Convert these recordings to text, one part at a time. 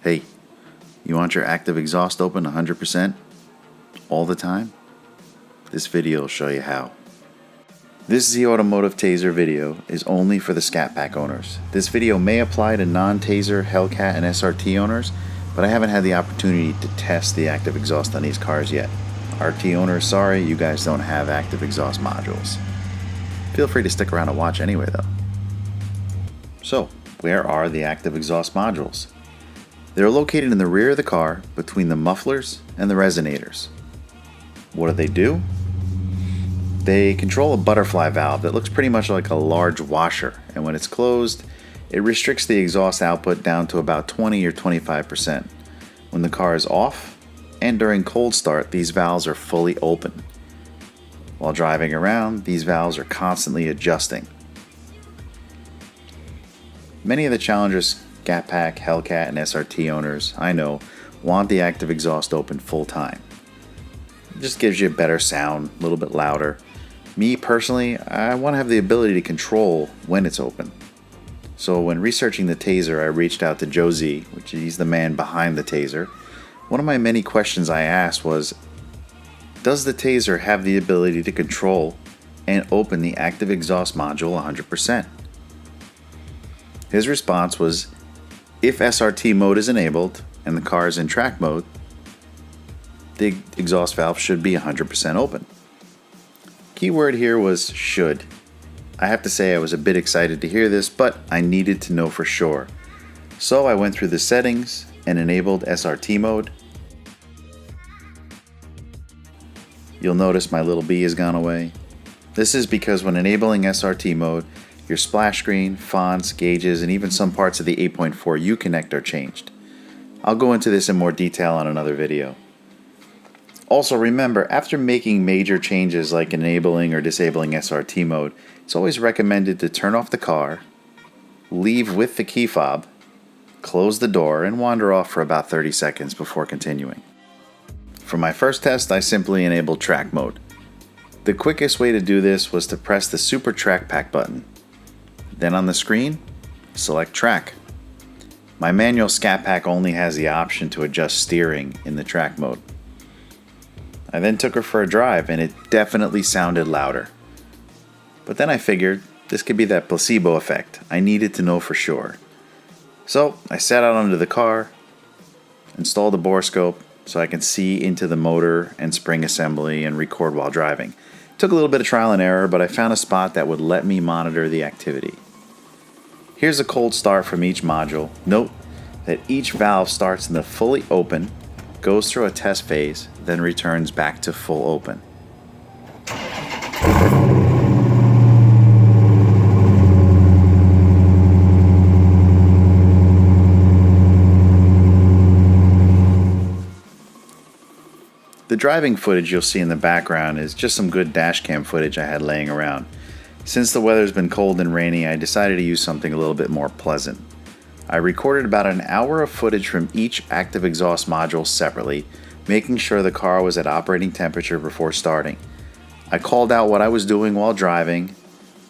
Hey, you want your active exhaust open 100% all the time? This video will show you how. This zAutomotive TaZer video is only for the Scat Pack owners. This video may apply to non-TaZer, Hellcat, and SRT owners, but I haven't had the opportunity to test the active exhaust on these cars yet. RT owners, sorry, you guys don't have active exhaust modules. Feel free to stick around and watch anyway though. So, where are the active exhaust modules? They're located in the rear of the car between the mufflers and the resonators. What do? They control a butterfly valve that looks pretty much like a large washer, and when it's closed, it restricts the exhaust output down to about 20 or 25%. When the car is off and during cold start, these valves are fully open. While driving around, these valves are constantly adjusting. Many of the Challengers, Scat Pack, Hellcat, and SRT owners I know want the active exhaust open full time. It just gives you a better sound, a little bit louder. Me personally, I want to have the ability to control when it's open. So when researching the TaZer, I reached out to Joe Z, which he's the man behind the TaZer. One of my many questions I asked was, does the TaZer have the ability to control and open the active exhaust module 100%? His response was, if SRT mode is enabled and the car is in track mode, the exhaust valve should be 100% open. Key word here was should. I have to say I was a bit excited to hear this, but I needed to know for sure. So I went through the settings and enabled SRT mode. You'll notice my little B has gone away. This is because when enabling SRT mode, your splash screen, fonts, gauges, and even some parts of the 8.4 U-Connect are changed. I'll go into this in more detail on another video. Also remember, after making major changes like enabling or disabling SRT mode, it's always recommended to turn off the car, leave with the key fob, close the door, and wander off for about 30 seconds before continuing. For my first test, I simply enabled track mode. The quickest way to do this was to press the Super Track Pack button. Then on the screen, select track. My manual Scat Pack only has the option to adjust steering in the track mode. I then took her for a drive and it definitely sounded louder. But then I figured this could be that placebo effect. I needed to know for sure. So I sat out under the car, installed the Borescope so I can see into the motor and spring assembly and record while driving. Took a little bit of trial and error, but I found a spot that would let me monitor the activity. Here's a cold start from each module. Note that each valve starts in the fully open, goes through a test phase, then returns back to full open. The driving footage you'll see in the background is just some good Dashcam footage I had laying around. Since the weather's been cold and rainy, I decided to use something a little bit more pleasant. I recorded about an hour of footage from each active exhaust module separately, making sure the car was at operating temperature before starting. I called out what I was doing while driving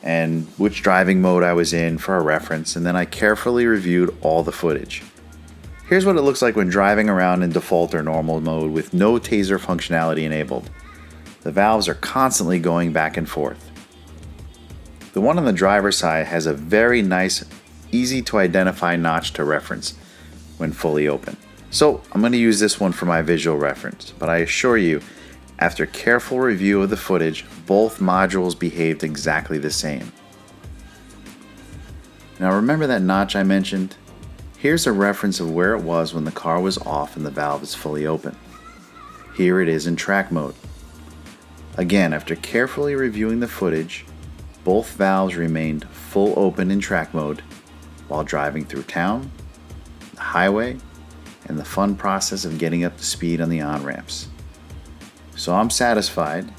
and which driving mode I was in for a reference, and then I carefully reviewed all the footage. Here's what it looks like when driving around in default or normal mode with no TaZer functionality enabled. The valves are constantly going back and forth. The one on the driver's side has a very nice, easy to identify notch to reference when fully open. So I'm going to use this one for my visual reference, but I assure you, after careful review of the footage, both modules behaved exactly the same. Now remember that notch I mentioned? Here's a reference of where it was when the car was off and the valve is fully open. Here it is in track mode. Again, after carefully reviewing the footage, both valves remained full open in track mode while driving through town, the highway, and the fun process of getting up to speed on the on-ramps. So I'm satisfied,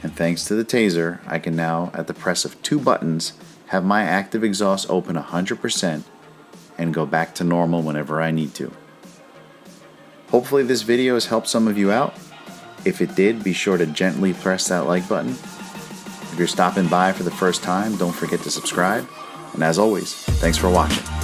and thanks to the TaZer, I can now, at the press of 2 buttons, have my active exhaust open 100% and go back to normal whenever I need to. Hopefully this video has helped some of you out. If it did, be sure to gently press that like button. If you're stopping by for the first time, don't forget to subscribe. And as always, thanks for watching.